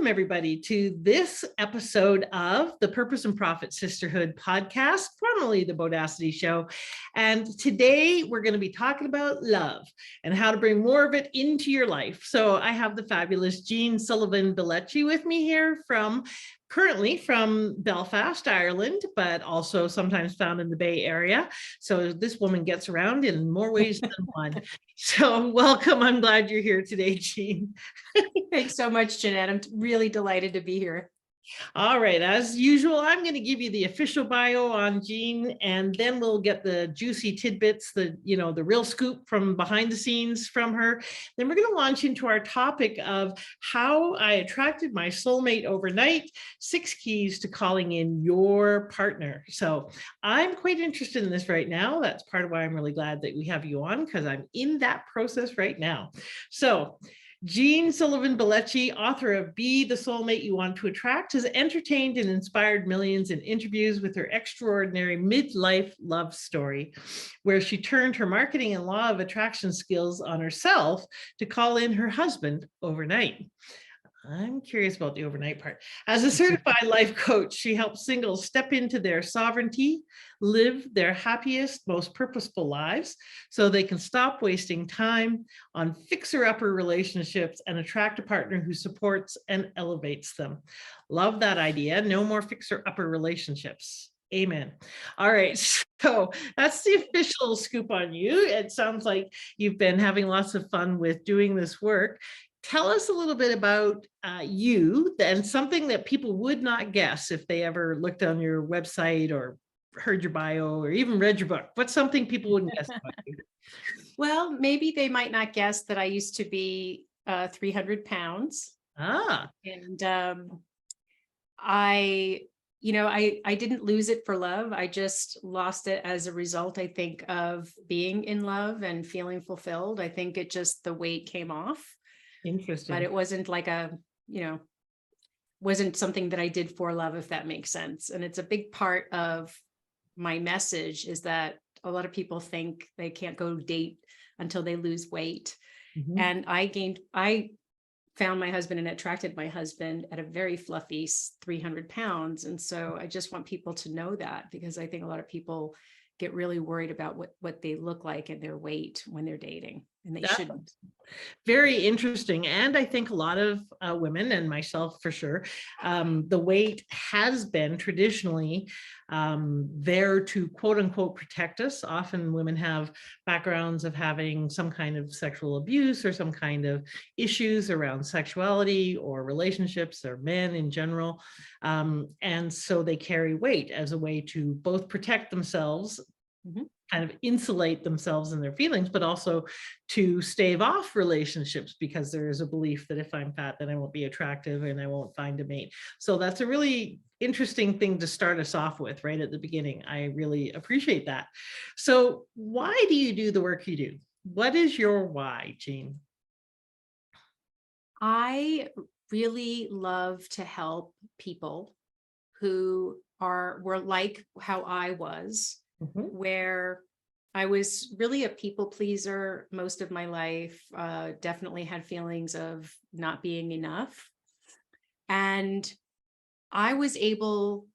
everybody, to this episode of the Purpose and Profit Sisterhood podcast, formerly the Bodacity Show. And today we're going to be talking about love and how to bring more of it into your life. So I have the fabulous Jeanne Sullivan Billeci with me here currently from Belfast, Ireland, but also sometimes found in the Bay Area. So this woman gets around in more ways than one. So welcome. I'm glad you're here today, Jeanne. Thanks so much, Jeanette. I'm really delighted to be here. All right. As usual, I'm going to give you the official bio on Jeanne, and then we'll get the juicy tidbits, the real scoop from behind the scenes from her. Then we're going to launch into our topic of how I attracted my soulmate overnight, 6 keys to calling in your partner. So I'm quite interested in this right now. That's part of why I'm really glad that we have you on, because I'm in that process right now. So Jeanne Sullivan Billeci, author of Be the Soulmate You Want to Attract, has entertained and inspired millions in interviews with her extraordinary midlife love story, where she turned her marketing and law of attraction skills on herself to call in her husband overnight. I'm curious about the overnight part. As a certified life coach, she helps singles step into their sovereignty, live their happiest, most purposeful lives, so they can stop wasting time on fixer-upper relationships and attract a partner who supports and elevates them. Love that idea. No more fixer-upper relationships. Amen. All right, so that's the official scoop on you. It sounds like you've been having lots of fun with doing this work. Tell us a little bit about you and something that people would not guess if they ever looked on your website or heard your bio or even read your book. What's something people wouldn't guess about you? Well, maybe they might not guess that I used to be 300 pounds. And I didn't lose it for love. I just lost it as a result, I think, of being in love and feeling fulfilled. I think the weight came off. Interesting. But it wasn't like wasn't something that I did for love, if that makes sense. And it's a big part of my message is that a lot of people think they can't go date until they lose weight. Mm-hmm. And I found my husband and attracted my husband at a very fluffy 300 pounds. And so I just want people to know that, because I think a lot of people get really worried about what they look like and their weight when they're dating, and they shouldn't. Very interesting. And I think a lot of women, and myself for sure, the weight has been traditionally there to quote unquote protect us. Often women have backgrounds of having some kind of sexual abuse or some kind of issues around sexuality or relationships or men in general. And so they carry weight as a way to both protect themselves, mm-hmm, kind of insulate themselves and their feelings, but also to stave off relationships, because there is a belief that if I'm fat, then I won't be attractive and I won't find a mate. So that's a really interesting thing to start us off with right at the beginning. I really appreciate that. So why do you do the work you do? What is your why, Jeanne? I really love to help people who were like how I was, mm-hmm, where I was really a people pleaser most of my life, definitely had feelings of not being enough. And I was able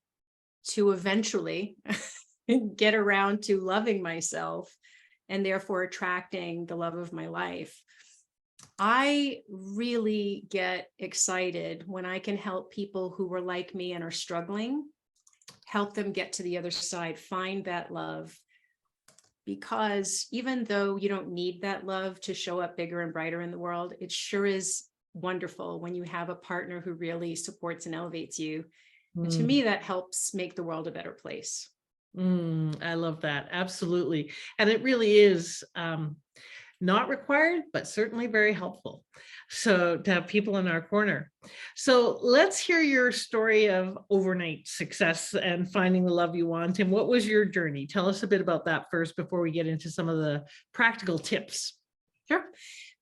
to eventually get around to loving myself and therefore attracting the love of my life. I really get excited when I can help people who were like me and are struggling, help them get to the other side, find that love. Because even though you don't need that love to show up bigger and brighter in the world, it sure is wonderful when you have a partner who really supports and elevates you. Mm. And to me, that helps make the world a better place. I love that. Absolutely. And it really is not required, but certainly very helpful. So to have people in our corner. So let's hear your story of overnight success and finding the love you want. And what was your journey? Tell us a bit about that first before we get into some of the practical tips. Sure.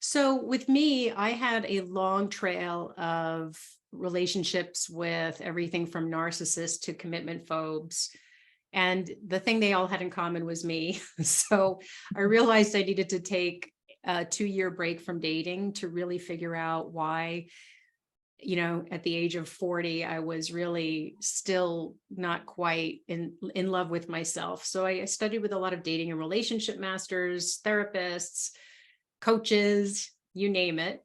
So with me, I had a long trail of relationships with everything from narcissists to commitment phobes. And the thing they all had in common was me. So I realized I needed to take a 2-year break from dating to really figure out why you know, at the age of 40, I was really still not quite in love with myself. So I studied with a lot of dating and relationship masters, therapists, coaches, you name it.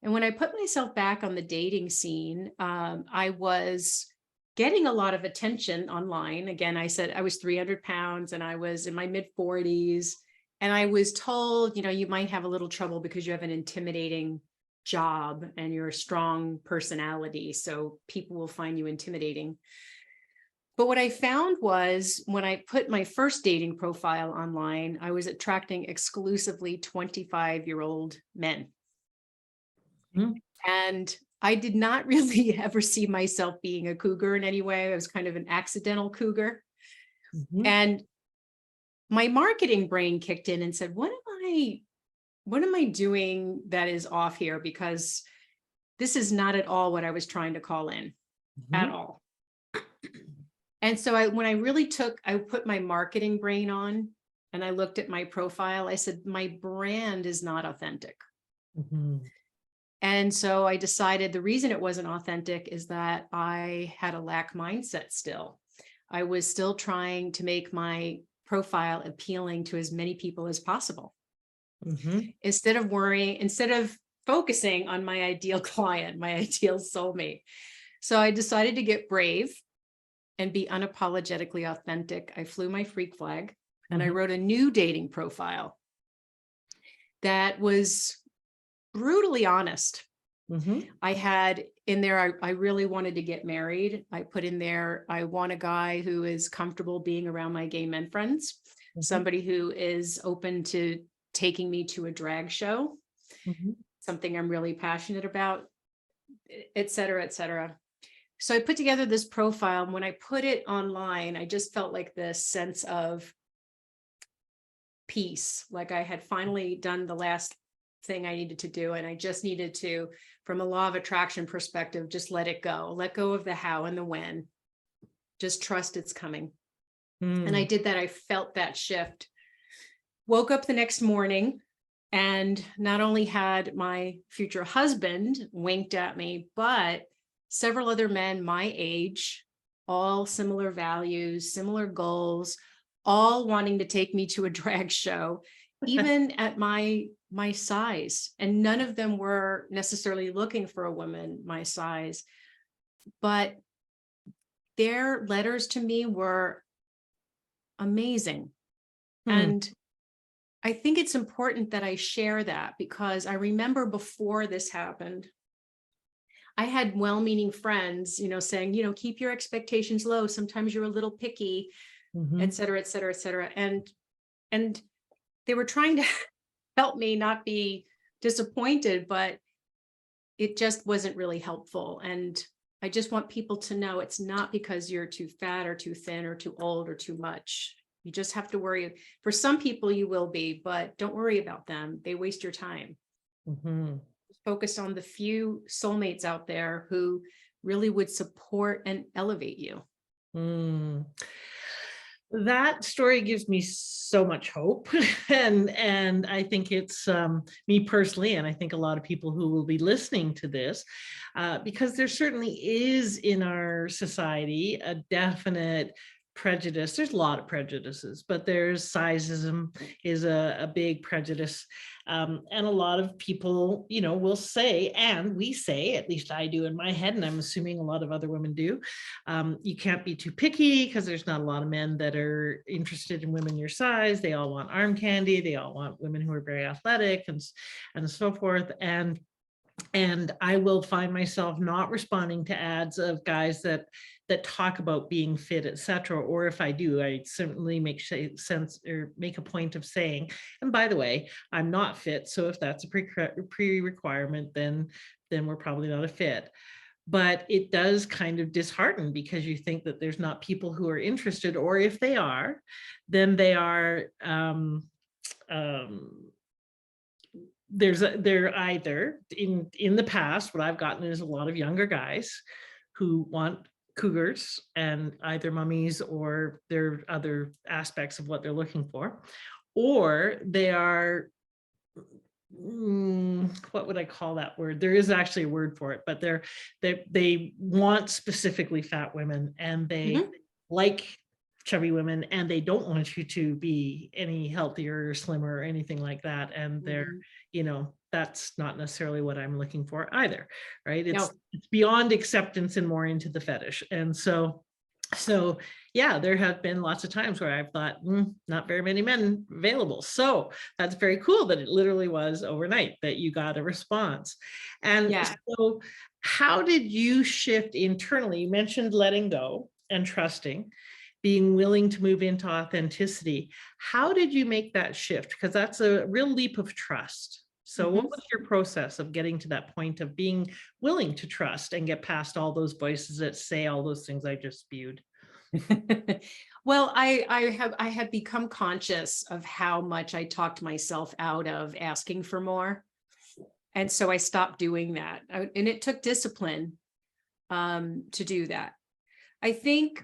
And when I put myself back on the dating scene, I was getting a lot of attention online. Again, I said I was 300 pounds and I was in my mid 40s. And I was told, you know, you might have a little trouble because you have an intimidating job and you're a strong personality. So people will find you intimidating. But what I found was when I put my first dating profile online, I was attracting exclusively 25-year-old men. Mhm. And I did not really ever see myself being a cougar in any way. I was kind of an accidental cougar. Mhm. And my marketing brain kicked in and said, what am I doing that is off here? Because this is not at all what I was trying to call in at Mhm. all. And so when I put my marketing brain on and I looked at my profile, I said, my brand is not authentic. Mhm. And so I decided the reason it wasn't authentic is that I had a lack mindset still. I was still trying to make my profile appealing to as many people as possible. Mhm. Instead of focusing on my ideal client, my ideal soulmate. So I decided to get brave and be unapologetically authentic. I flew my freak flag and I Mhm. wrote a new dating profile that was brutally honest. Mhm. I had in there, I really wanted to get married. I put in there, I want a guy who is comfortable being around my gay men friends, Mhm. somebody who is open to taking me to a drag show, Mhm. something I'm really passionate about, et cetera, et cetera. So I put together this profile. And when I put it online, I just felt like this sense of peace. Like I had finally done the last thing I needed to do. And I just needed to, from a law of attraction perspective, just let go of the how and the when, just trust it's coming. And I Mm. did that. I felt that shift. Woke up the next morning and not only had my future husband winked at me, but several other men my age, all similar values, similar goals, all wanting to take me to a drag show, even at my size. And none of them were necessarily looking for a woman my size, but their letters to me were amazing. Hmm. And I think it's important that I share that because I remember before this happened, I had well-meaning friends, you know, saying, you know, keep your expectations low. Sometimes you're a little picky, et Mhm. cetera, et cetera, et cetera. And they were trying to help me not be disappointed, but it just wasn't really helpful. And I just want people to know it's not because you're too fat or too thin or too old or too much. You just have to worry. For some people, you will be, but don't worry about them. They waste your time. Mhm. Focus on the few soulmates out there who really would support and elevate you. Mm. That story gives me so much hope. And I think it's me personally, and I think a lot of people who will be listening to this, because there certainly is in our society a definite prejudice. There's a lot of prejudices, but there's sizeism is a big prejudice. And a lot of people, you know, will say, and we say, at least I do in my head, and I'm assuming a lot of other women do, you can't be too picky because there's not a lot of men that are interested in women your size. They all want arm candy. They all want women who are very athletic and so forth. And I will find myself not responding to ads of guys that talk about being fit, etc. Or if I do, I certainly make sense or make a point of saying, and by the way, I'm not fit. So if that's a pre-requirement, then we're probably not a fit. But it does kind of dishearten because you think that there's not people who are interested, or if they are, then they are um, they're either in the past, what I've gotten is a lot of younger guys who want cougars and either mummies or their other aspects of what they're looking for, or they are what would I call that word? There is actually a word for it, but they want specifically fat women, and they like chubby women, and they don't want you to be any healthier or slimmer or anything like that. And that's not necessarily what I'm looking for either, right? It's beyond acceptance and more into the fetish. And so yeah, there have been lots of times where I've thought, not very many men available. So that's very cool that it literally was overnight that you got a response. And so how did you shift internally? You mentioned letting go and trusting, being willing to move into authenticity. How did you make that shift? Because that's a real leap of trust. So what was your process of getting to that point of being willing to trust and get past all those voices that say all those things I just spewed? Well, I had become conscious of how much I talked myself out of asking for more. And so I stopped doing that. And it took discipline to do that. I think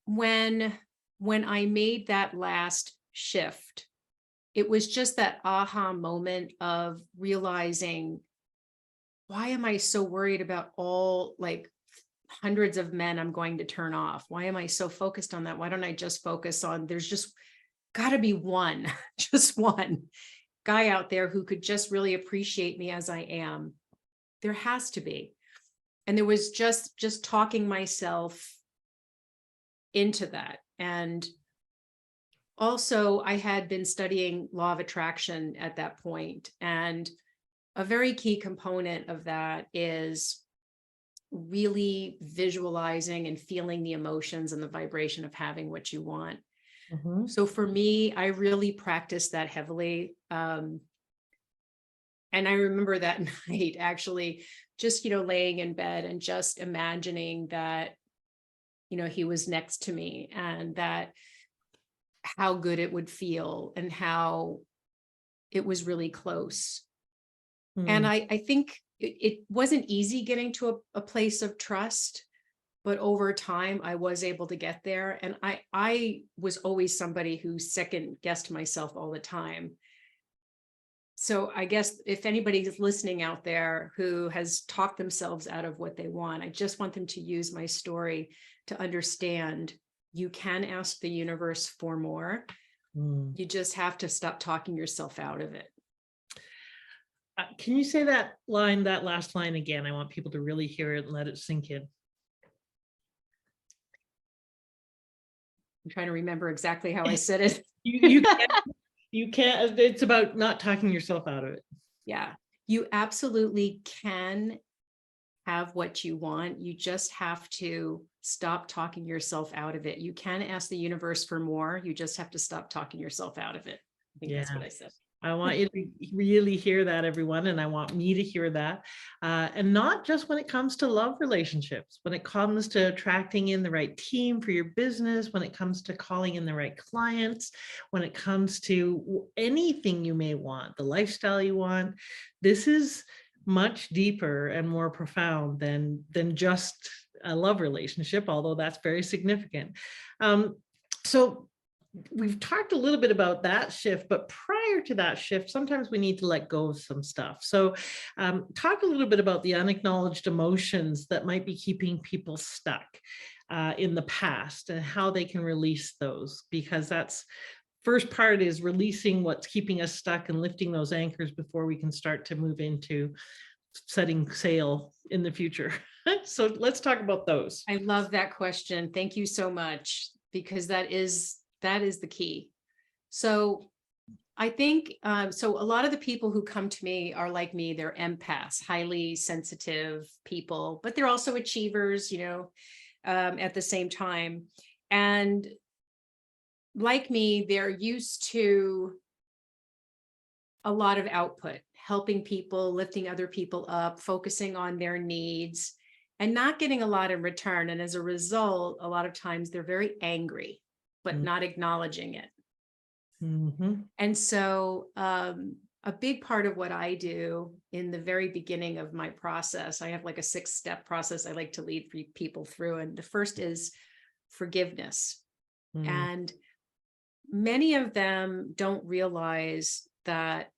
when I made that last shift, it was just that aha moment of realizing, why am I so worried about all hundreds of men I'm going to turn off? Why am I so focused on that? Why don't I just focus on, there's just got to be one, just one guy out there who could just really appreciate me as I am. There has to be. And there was just talking myself into that. And also I had been studying law of attraction at that point. And a very key component of that is really visualizing and feeling the emotions and the vibration of having what you want. So for me, I really practiced that heavily. And I remember that night actually just, laying in bed and just imagining that, he was next to me, and that how good it would feel and how it was really close. And I think it wasn't easy getting to a place of trust, but over time I was able to get there. And I was always somebody who second guessed myself all the time. So I guess if anybody's listening out there who has talked themselves out of what they want, I just want them to use my story to understand you can ask the universe for more. You just have to stop talking yourself out of it. Can you say that last line again? I want people to really hear it and let it sink in. I'm trying to remember exactly how I said it. You can't, it's about not talking yourself out of it. Yeah, you absolutely can have what you want. You just have to stop talking yourself out of it. You can ask the universe for more. You just have to stop talking yourself out of it. I think that's what I said. I want you to really hear that, everyone. And I want me to hear that. And not just when it comes to love relationships, when it comes to attracting in the right team for your business, when it comes to calling in the right clients, when it comes to anything you may want, the lifestyle you want. This is much deeper and more profound than just a love relationship, although that's very significant. So we've talked a little bit about that shift, but prior to that shift, sometimes we need to let go of some stuff. So talk a little bit about the unacknowledged emotions that might be keeping people stuck in the past, and how they can release those, because that's first part is releasing what's keeping us stuck and lifting those anchors before we can start to move into setting sail in the future. So let's talk about those. I love that question. Thank you so much, because that is the key. So I think, so a lot of the people who come to me are like me, they're empaths, highly sensitive people, but they're also achievers, at the same time. And like me, they're used to a lot of output, helping people, lifting other people up, focusing on their needs, and not getting a lot in return. And as a result, a lot of times they're very angry, but not acknowledging it. And so a big part of what I do in the very beginning of my process, I have like a 6-step process I like to lead people through. And the first is forgiveness. And many of them don't realize that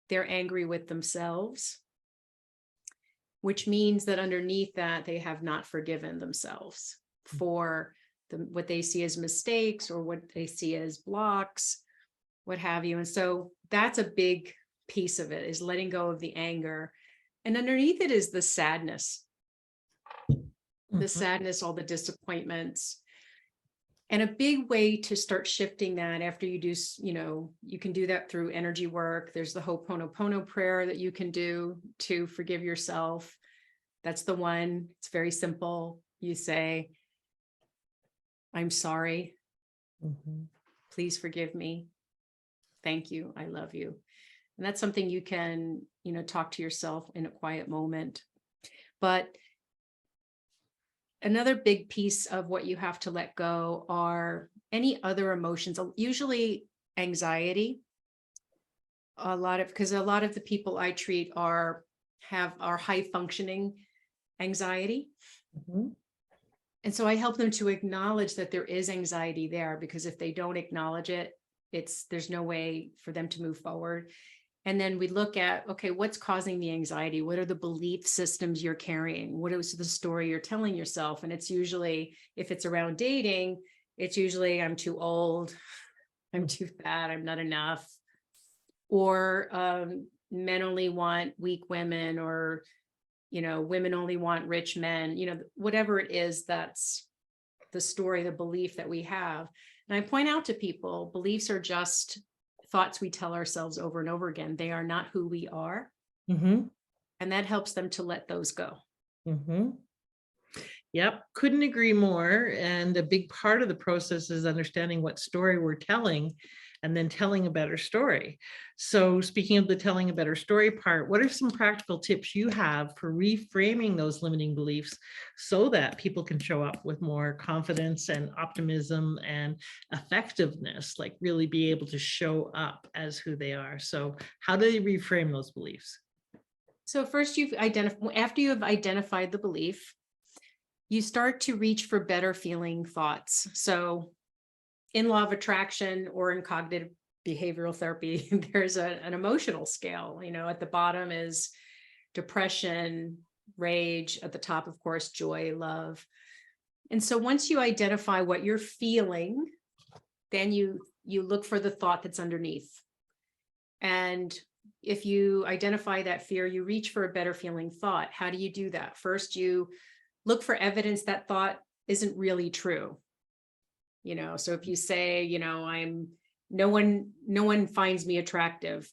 they're angry with themselves, which means that underneath that, they have not forgiven themselves for what they see as mistakes or what they see as blocks, what have you. And so that's a big piece of it, is letting go of the anger. And underneath it is the sadness, all the disappointments. And a big way to start shifting that after you do, you can do that through energy work. There's the Ho'oponopono prayer that you can do to forgive yourself. That's the one. It's very simple. You say, I'm sorry. Please forgive me. Thank you. I love you. And that's something you can, talk to yourself in a quiet moment. But another big piece of what you have to let go are any other emotions, usually anxiety. Because a lot of the people I treat are high functioning anxiety. And so I help them to acknowledge that there is anxiety there, because if they don't acknowledge it, there's no way for them to move forward. And then we look at, okay, what's causing the anxiety? What are the belief systems you're carrying? What is the story you're telling yourself? And it's usually, if it's around dating, it's usually, I'm too old, I'm too fat, I'm not enough. Or men only want weak women, or, women only want rich men, whatever it is, that's the story, the belief that we have. And I point out to people, beliefs are just thoughts we tell ourselves over and over again. They are not who we are. And that helps them to let those go. Yep, couldn't agree more. And a big part of the process is understanding what story we're telling, and then telling a better story. So speaking of the telling a better story part, what are some practical tips you have for reframing those limiting beliefs so that people can show up with more confidence and optimism and effectiveness, like really be able to show up as who they are? So how do they reframe those beliefs? So first, after you have identified the belief, you start to reach for better feeling thoughts. So in law of attraction, or in cognitive behavioral therapy, there's an emotional scale. At the bottom is depression, rage. At the top, of course, joy, love. And so once you identify what you're feeling, then you look for the thought that's underneath. And if you identify that fear, you reach for a better feeling thought. How do you do that? First, you look for evidence that thought isn't really true. So if you say, no one finds me attractive,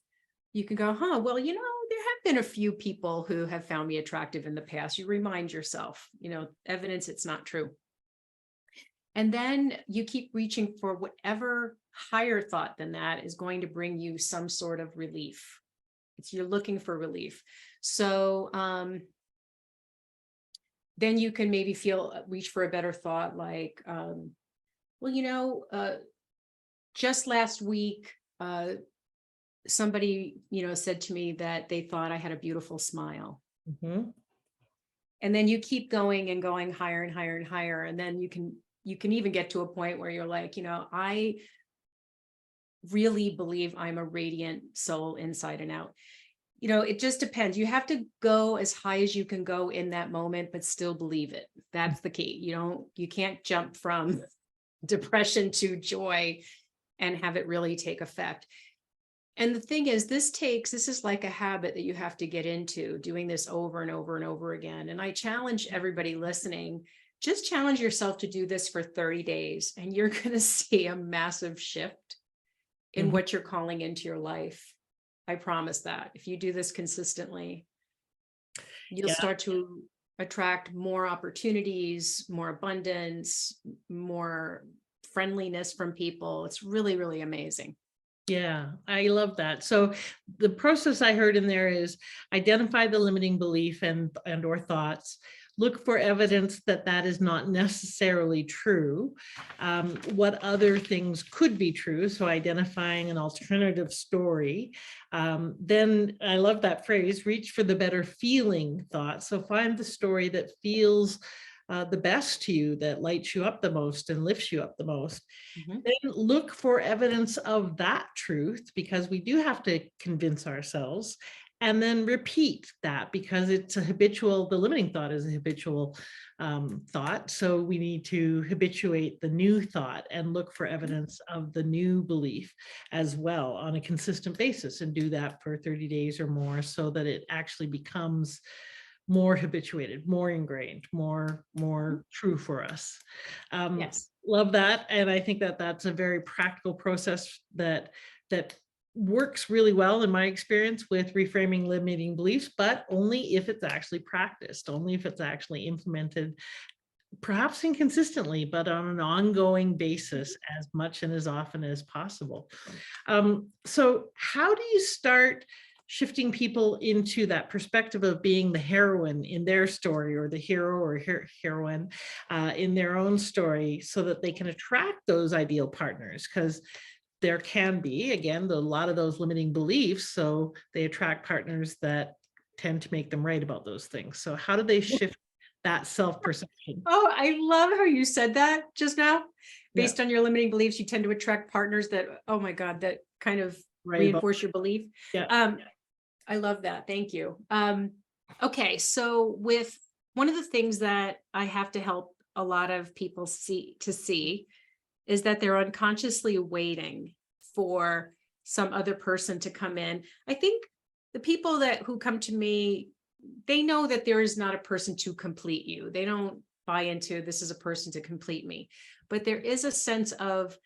you can go, well, there have been a few people who have found me attractive in the past. You remind yourself, evidence it's not true. And then you keep reaching for whatever higher thought than that is going to bring you some sort of relief. You're looking for relief. So then you can maybe reach for a better thought, like, just last week, somebody, said to me that they thought I had a beautiful smile. And then you keep going and going higher and higher and higher. And then you can even get to a point where you're like, I really believe I'm a radiant soul inside and out. It just depends. You have to go as high as you can go in that moment, but still believe it. That's the key. You can't jump from depression to joy and have it really take effect. And the thing is, this is like a habit that you have to get into, doing this over and over and over again. And I challenge everybody listening, just challenge yourself to do this for 30 days, and you're going to see a massive shift in what you're calling into your life. I promise that if you do this consistently, you'll start to attract more opportunities, more abundance, more friendliness from people. It's really, really amazing. Yeah, I love that. So the process I heard in there is identify the limiting belief and or thoughts, look for evidence that that is not necessarily true. What other things could be true? So identifying an alternative story. Then I love that phrase, reach for the better feeling thought. So find the story that feels the best to you, that lights you up the most and lifts you up the most. Mhm. Then look for evidence of that truth, because we do have to convince ourselves, and then repeat that, because it's a habitual, the limiting thought is a habitual thought. So we need to habituate the new thought and look for evidence of the new belief as well on a consistent basis, and do that for 30 days or more, so that it actually becomes more habituated, more ingrained, more true for us. Yes. Love that. And I think that that's a very practical process that works really well in my experience with reframing limiting beliefs, but only if it's actually practiced, only if it's actually implemented, perhaps inconsistently, but on an ongoing basis, as much and as often as possible. So how do you start shifting people into that perspective of being the heroine in their story, or the hero or heroine in their own story, so that they can attract those ideal partners? Because there can be, again, a lot of those limiting beliefs, so they attract partners that tend to make them right about those things. So how do they shift that self-perception? Oh, I love how you said that just now. Yeah, Based on your limiting beliefs, you tend to attract partners that, oh my God, that kind of right about, reinforce your belief. yeah. I love that. Thank you. Okay, so with one of the things that I have to help a lot of people see is that they're unconsciously waiting for some other person to come in. I think the people who come to me, they know that there is not a person to complete you. They don't buy into this is a person to complete me, but there is a sense of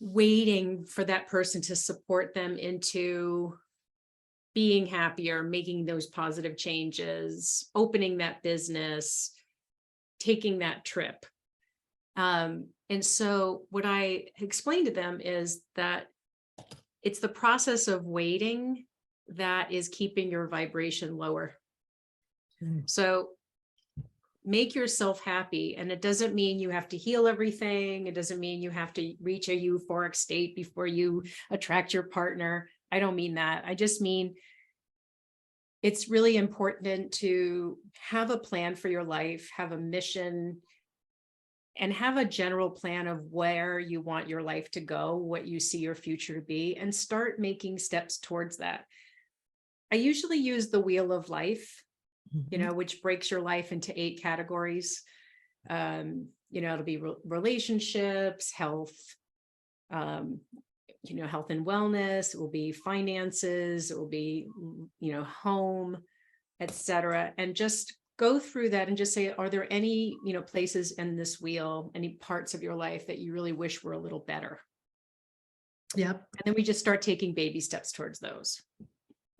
waiting for that person to support them into being happier, making those positive changes, opening that business, taking that trip. And so what I explained to them is that it's the process of waiting that is keeping your vibration lower. Mm. So make yourself happy. And it doesn't mean you have to heal everything. It doesn't mean you have to reach a euphoric state before you attract your partner. I don't mean that. I just mean it's really important to have a plan for your life, have a mission, and have a general plan of where you want your life to go, what you see your future to be, and start making steps towards that. I usually use the wheel of life, Mhm. which breaks your life into 8 categories. It'll be relationships, health, health and wellness. It will be finances. It will be, home, etc. And just go through that and just say, are there any, places in this wheel, any parts of your life that you really wish were a little better? Yep. And then we just start taking baby steps towards those.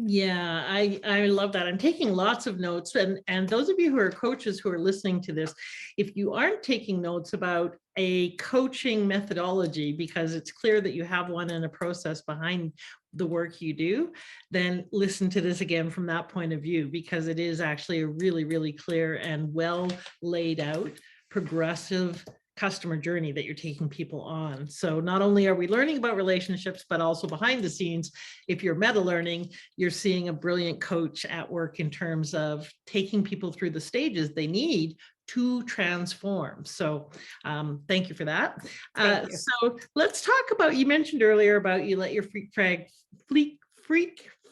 Yeah, I love that. I'm taking lots of notes, and those of you who are coaches who are listening to this, if you aren't taking notes about a coaching methodology, because it's clear that you have one and a process behind the work you do, then listen to this again from that point of view, because it is actually a really, really clear and well laid out progressive customer journey that you're taking people on. So not only are we learning about relationships, but also behind the scenes, if you're meta learning, you're seeing a brilliant coach at work in terms of taking people through the stages they need to transform. So thank you for that. Thank you. So let's talk about, you mentioned earlier about you let your freak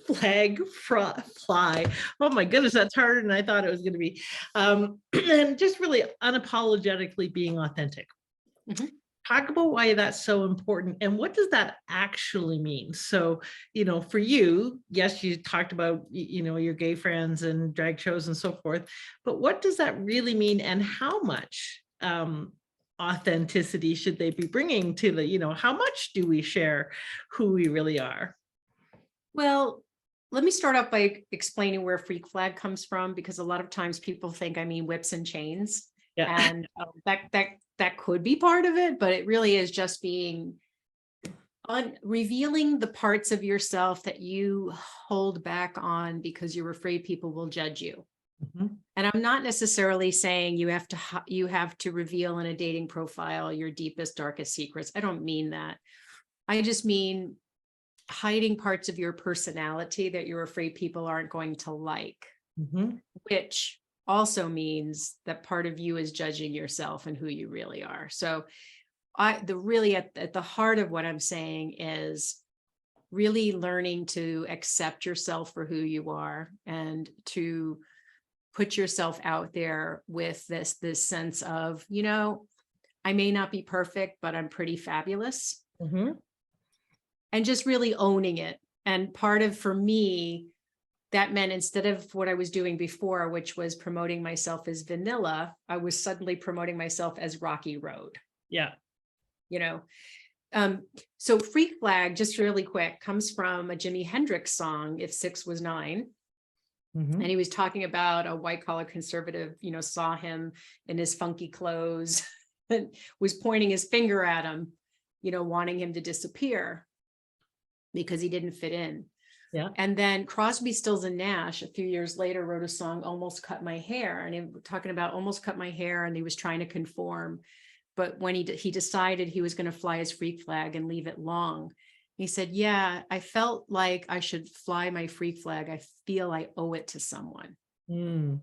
flag fly. Oh my goodness, that's harder than I thought it was going to be. And just really unapologetically being authentic. Mhm. Talk about why that's so important, and what does that actually mean? So, for you, yes, you talked about, your gay friends and drag shows and so forth, but what does that really mean, and how much authenticity should they be bringing to how much do we share who we really are? Well, let me start off by explaining where freak flag comes from, because a lot of times people think I mean whips and chains, Yeah. and that could be part of it, but it really is just being revealing the parts of yourself that you hold back on because you're afraid people will judge you. Mhm. And I'm not necessarily saying you have to reveal in a dating profile your deepest, darkest secrets. I don't mean that. I just mean hiding parts of your personality that you're afraid people aren't going to like, Mhm. which also means that part of you is judging yourself and who you really are. So really at the heart of what I'm saying is really learning to accept yourself for who you are and to put yourself out there with this sense of, I may not be perfect, but I'm pretty fabulous. And just really owning it. And for me, that meant instead of what I was doing before, which was promoting myself as vanilla, I was suddenly promoting myself as rocky road. Yeah. So Freak Flag, just really quick, comes from a Jimi Hendrix song, If 6 Was 9. And he was talking about a white collar conservative, saw him in his funky clothes and was pointing his finger at him, wanting him to disappear because he didn't fit in. Yeah. And then Crosby, Stills and Nash a few years later wrote a song, Almost Cut My Hair. And he was talking about almost cut my hair, and he was trying to conform. But when he decided he was going to fly his freak flag and leave it long, he said, yeah, I felt like I should fly my freak flag. I feel I owe it to someone. And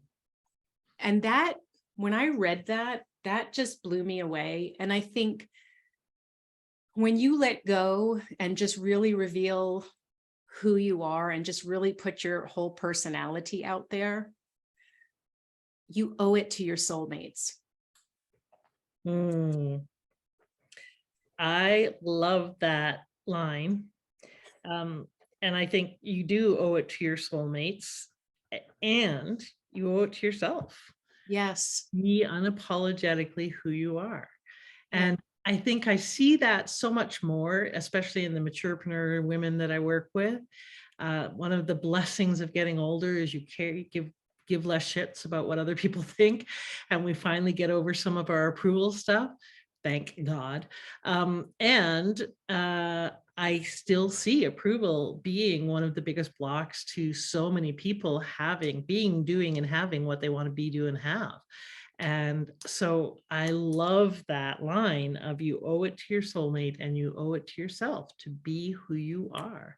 that, when I read that, that just blew me away. And I think when you let go and just really reveal who you are and just really put your whole personality out there, you owe it to your soulmates. I love that line. And I think you do owe it to your soulmates, and you owe it to yourself. Yes. Be unapologetically who you are. And I think I see that so much more, especially in the maturepreneur women that I work with. One of the blessings of getting older is you give less shits about what other people think. And we finally get over some of our approval stuff. Thank God. I still see approval being one of the biggest blocks to so many people doing and having what they want to be, do, and have. And so I love that line of you owe it to your soulmate and you owe it to yourself to be who you are,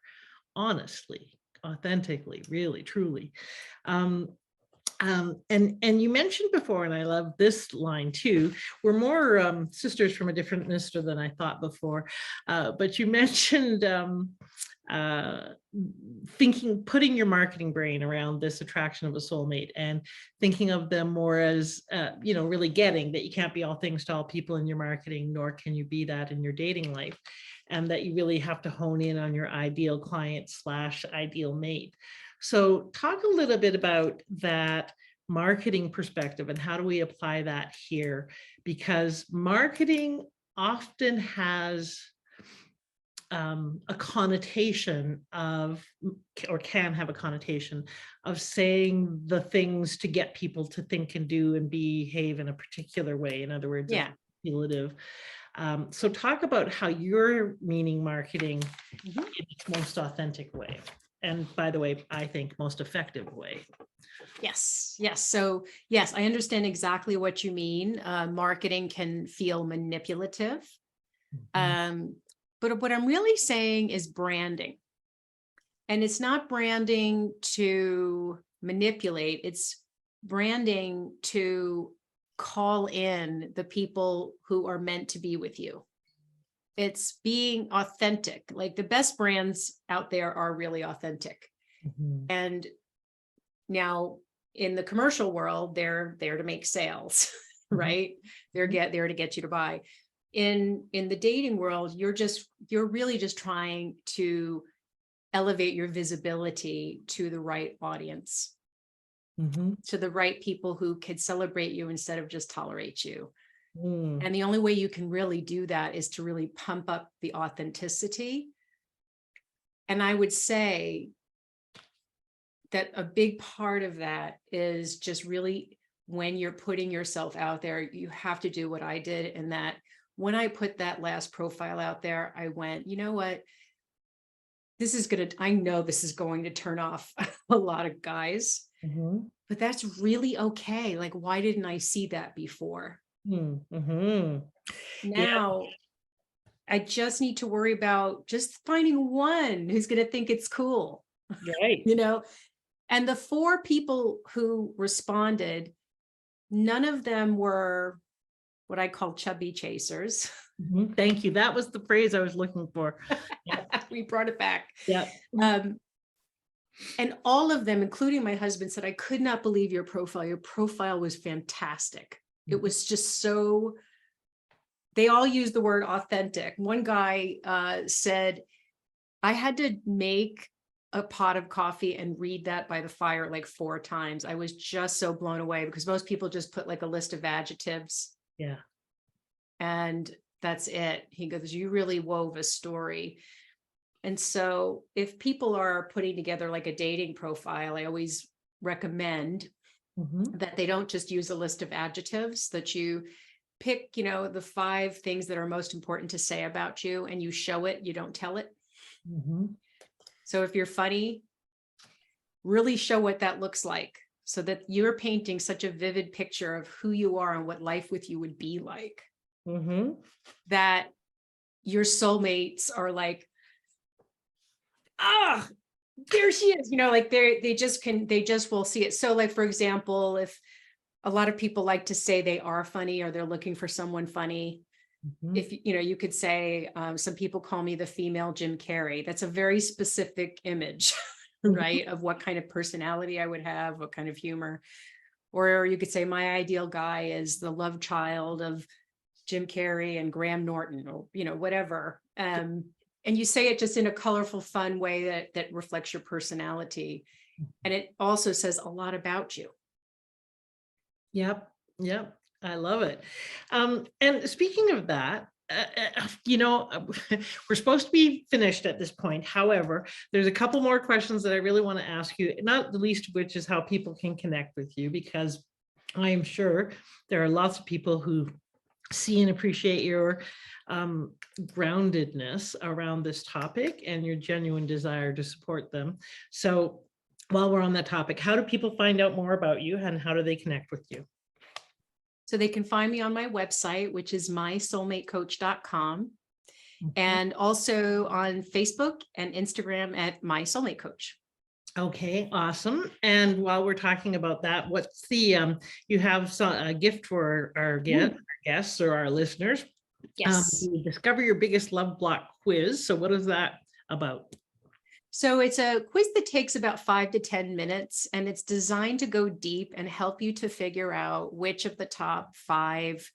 honestly, authentically, really, truly. And you mentioned before, and I love this line too, we're more sisters from a different mister than I thought before, but you mentioned putting your marketing brain around this attraction of a soulmate and thinking of them more as, really getting that you can't be all things to all people in your marketing, nor can you be that in your dating life, and that you really have to hone in on your ideal client / ideal mate. So talk a little bit about that marketing perspective and how do we apply that here? Because marketing often has a connotation of, or can have a connotation of saying the things to get people to think and do and behave in a particular way. In other words, manipulative. So talk about how you're meaning marketing in its most authentic way. And by the way, I think most effective way. Yes. So yes, I understand exactly what you mean. Marketing can feel manipulative. But what I'm really saying is branding. And it's not branding to manipulate, it's branding to call in the people who are meant to be with you. It's being authentic. Like the best brands out there are really authentic. And now in the commercial world, they're there to make sales, right? They're there to get you to buy. In the dating world, you're really just trying to elevate your visibility to the right audience, to the right people who could celebrate you instead of just tolerate you. And the only way you can really do that is to really pump up the authenticity. And I would say that a big part of that is just really when you're putting yourself out there, you have to do what I did. And that when I put that last profile out there, I went, you know what? I know this is going to turn off a lot of guys, but that's really okay. Like, why didn't I see that before? Now, I just need to worry about just finding one who's going to think it's cool. Right. And the 4 people who responded, none of them were what I call chubby chasers. Thank you. That was the phrase I was looking for. Yeah. We brought it back. Yeah. And all of them, including my husband, said, I could not believe your profile. Your profile was fantastic. It was just so, they all used the word authentic. One guy said, I had to make a pot of coffee and read that by the fire like 4 times. I was just so blown away, because most people just put like a list of adjectives. Yeah. And that's it. He goes, you really wove a story. And so if people are putting together like a dating profile, I always recommend that they don't just use a list of adjectives, that you pick, the 5 things that are most important to say about you, and you show it, you don't tell it. So if you're funny, really show what that looks like, so that you're painting such a vivid picture of who you are and what life with you would be like, that your soulmates are like, ah, there she is, like they just will see it. So like, for example, if a lot of people like to say they are funny, or they're looking for someone funny, if you could say, some people call me the female Jim Carrey. That's a very specific image, right, of what kind of personality I would have, what kind of humor. Or you could say my ideal guy is the love child of Jim Carrey and Graham Norton, or whatever. And you say it just in a colorful, fun way that reflects your personality. And it also says a lot about you. Yep. I love it. And speaking of that, we're supposed to be finished at this point. However, there's a couple more questions that I really want to ask you, not the least of which is how people can connect with you, because I am sure there are lots of people who see and appreciate your groundedness around this topic and your genuine desire to support them. So while we're on that topic, how do people find out more about you, and how do they connect with you? So they can find me on my website, which is mysoulmatecoach.com, and also on Facebook and Instagram at My Soulmate Coach. Okay, awesome. And while we're talking about that, what's the, you have a gift for our guests or our listeners. Yes. You discover your biggest love block quiz. So what is that about? So it's a quiz that takes about 5 to 10 minutes, and it's designed to go deep and help you to figure out which of the top 5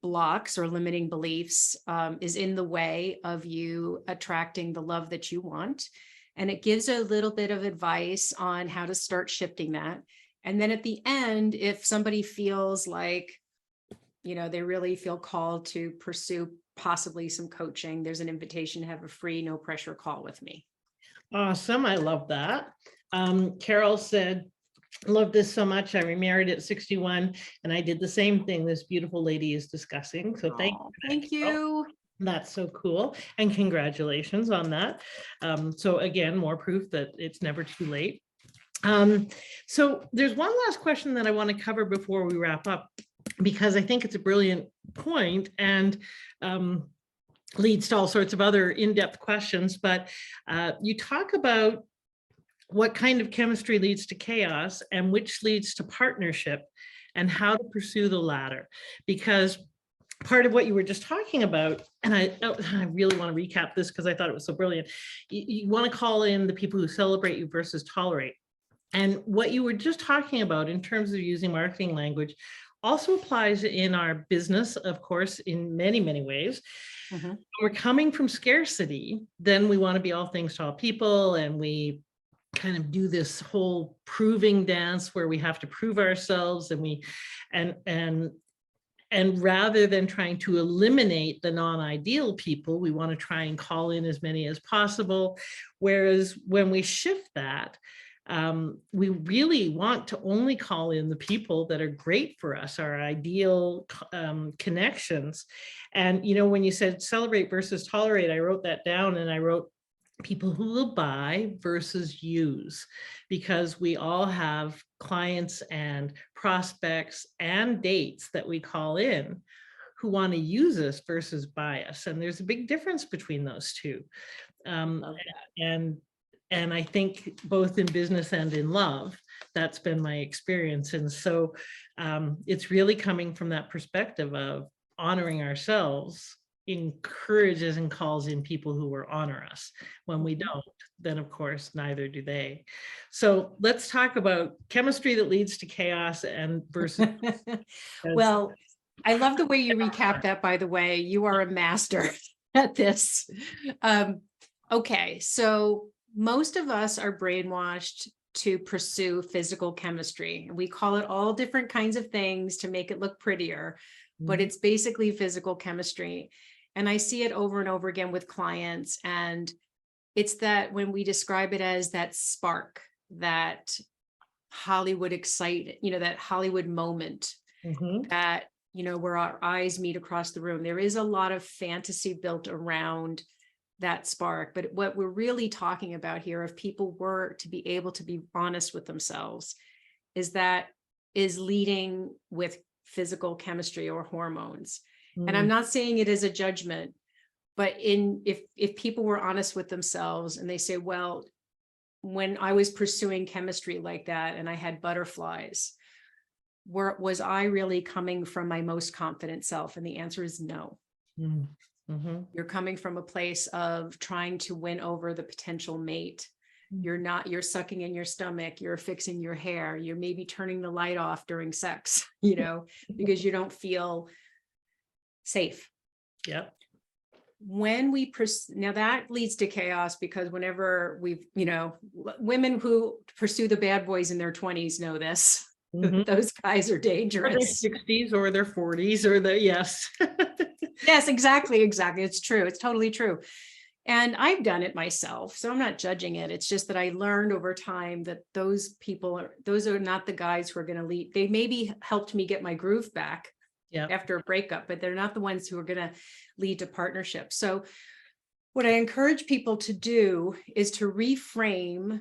blocks or limiting beliefs is in the way of you attracting the love that you want. And it gives a little bit of advice on how to start shifting that. And then at the end, if somebody feels like, they really feel called to pursue possibly some coaching, there's an invitation to have a free, no pressure call with me. Awesome. I love that. Carol said, love this so much. I remarried at 61 and I did the same thing this beautiful lady is discussing. So thank you. That's so cool. And congratulations on that. So again, more proof that it's never too late. So there's one last question that I want to cover before we wrap up, because I think it's a brilliant point and leads to all sorts of other in-depth questions. But you talk about what kind of chemistry leads to chaos and which leads to partnership, and how to pursue the latter. Because part of what you were just talking about, and I really want to recap this because I thought it was so brilliant. You want to call in the people who celebrate you versus tolerate. And what you were just talking about in terms of using marketing language also applies in our business, of course, in many, many ways. When we're coming from scarcity, then we want to be all things to all people, and we kind of do this whole proving dance where we have to prove ourselves, and rather than trying to eliminate the non-ideal people, we want to try and call in as many as possible. Whereas when we shift that, we really want to only call in the people that are great for us, our ideal connections. And, when you said celebrate versus tolerate, I wrote that down, and I wrote people who will buy versus use, because we all have clients and prospects and dates that we call in who want to use us versus buy us. And there's a big difference between those two. And I think both in business and in love, that's been my experience. And so It's really coming from that perspective of honoring ourselves encourages and calls in people who will honor us. When we don't, then of course, neither do they. So let's talk about chemistry that leads to chaos and versus. Well, I love the way you recap that, by the way. You are a master at this. Okay, so most of us are brainwashed to pursue physical chemistry. We call it all different kinds of things to make it look prettier, but it's basically physical chemistry. And I see it over and over again with clients. And it's that when we describe it as that spark, that Hollywood that Hollywood moment, that, where our eyes meet across the room. There is a lot of fantasy built around that spark. But what we're really talking about here, if people were to be able to be honest with themselves, is leading with physical chemistry or hormones. And I'm not saying it as a judgment, but if people were honest with themselves and they say, well, when I was pursuing chemistry like that and I had butterflies, was I really coming from my most confident self? And the answer is no. You're coming from a place of trying to win over the potential mate. You're sucking in your stomach, you're fixing your hair, you're maybe turning the light off during sex, because you don't feel safe. Yep. When now that leads to chaos, because whenever women who pursue the bad boys in their 20s know this. Those guys are dangerous. Or their 60s or their 40s or yes. Yes, exactly. It's true. It's totally true. And I've done it myself, so I'm not judging it. It's just that I learned over time that those are not the guys who are going to lead. They maybe helped me get my groove back after a breakup, but they're not the ones who are going to lead to partnerships. So what I encourage people to do is to reframe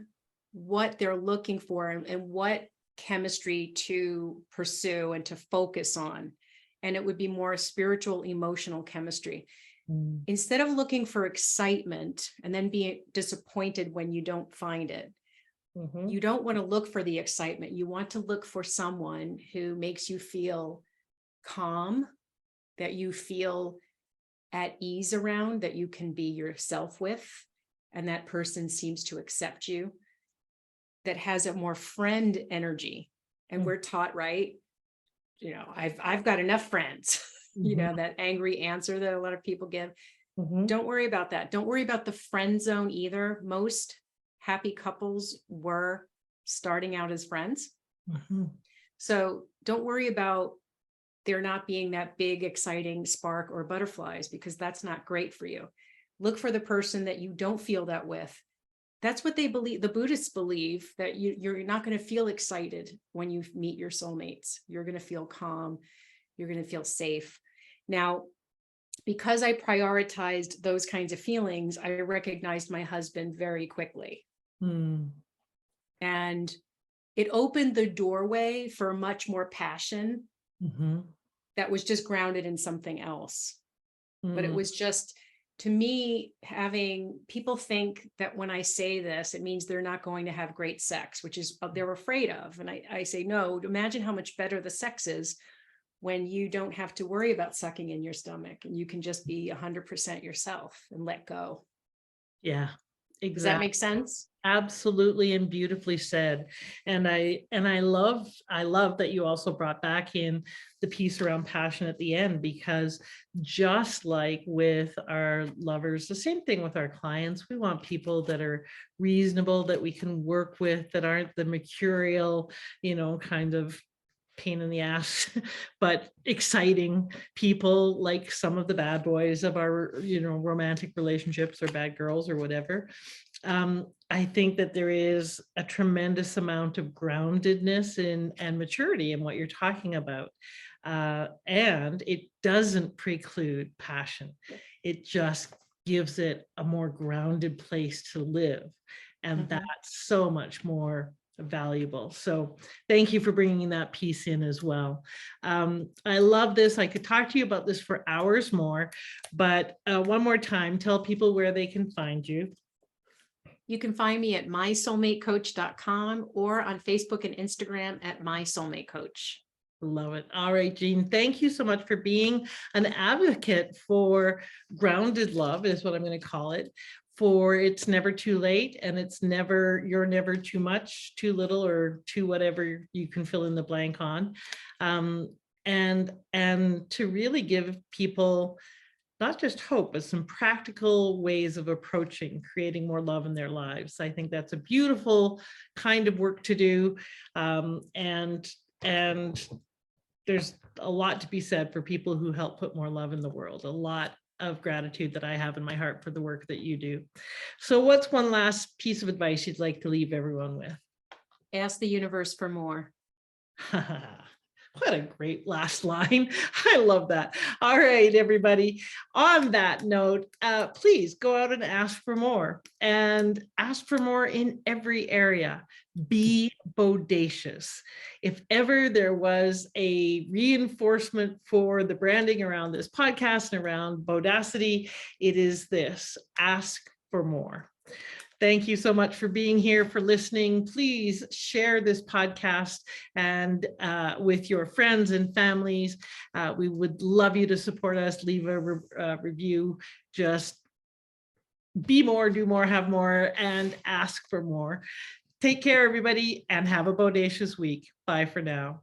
what they're looking for and what chemistry to pursue and to focus on. And it would be more spiritual, emotional chemistry. Instead of looking for excitement and then being disappointed when you don't find it, you don't want to look for the excitement. You want to look for someone who makes you feel calm, that you feel at ease around, that you can be yourself with, and that person seems to accept you, that has a more friend energy. And we're taught, right? I've got enough friends, that angry answer that a lot of people give. Don't worry about that. Don't worry about the friend zone either. Most happy couples were starting out as friends. So don't worry about there not being that big, exciting spark or butterflies, because that's not great for you. Look for the person that you don't feel that with. That's what they believe. The Buddhists believe that you're not going to feel excited when you meet your soulmates. You're going to feel calm. You're going to feel safe. Now, because I prioritized those kinds of feelings, I recognized my husband very quickly. And it opened the doorway for much more passion that was just grounded in something else. But it was just, to me, having people think that when I say this, it means they're not going to have great sex, which is what they're afraid of. And I say, no, imagine how much better the sex is when you don't have to worry about sucking in your stomach and you can just be 100% yourself and let go. Yeah, exactly. Does that make sense? Absolutely, and beautifully said. And I love that you also brought back in the piece around passion at the end, because just like with our lovers, the same thing with our clients, we want people that are reasonable, that we can work with, that aren't the mercurial, kind of pain in the ass, but exciting people, like some of the bad boys of our, romantic relationships, or bad girls or whatever. I think that there is a tremendous amount of groundedness and maturity in what you're talking about. And it doesn't preclude passion. It just gives it a more grounded place to live. And that's so much more valuable. So thank you for bringing that piece in as well. I love this. I could talk to you about this for hours more, but one more time, tell people where they can find you. You can find me at mysoulmatecoach.com or on Facebook and Instagram at mysoulmatecoach. Love it. All right, Jeanne, thank you so much for being an advocate for grounded love, is what I'm going to call it. For it's never too late, and you're never too much, too little, or too whatever you can fill in the blank on. And to really give people not just hope, but some practical ways of approaching creating more love in their lives. I think that's a beautiful kind of work to do. And there's a lot to be said for people who help put more love in the world. A lot of gratitude that I have in my heart for the work that you do. So what's one last piece of advice you'd like to leave everyone with? Ask the universe for more. What a great last line. I love that. All right, everybody. On that note, please go out and ask for more, and ask for more in every area. Be bodacious. If ever there was a reinforcement for the branding around this podcast and around bodacity, it is this: ask for more. Thank you so much for being here, for listening. Please share this podcast and with your friends and families. We would love you to support us. Leave a review. Just be more, do more, have more, and ask for more. Take care, everybody, and have a bodacious week. Bye for now.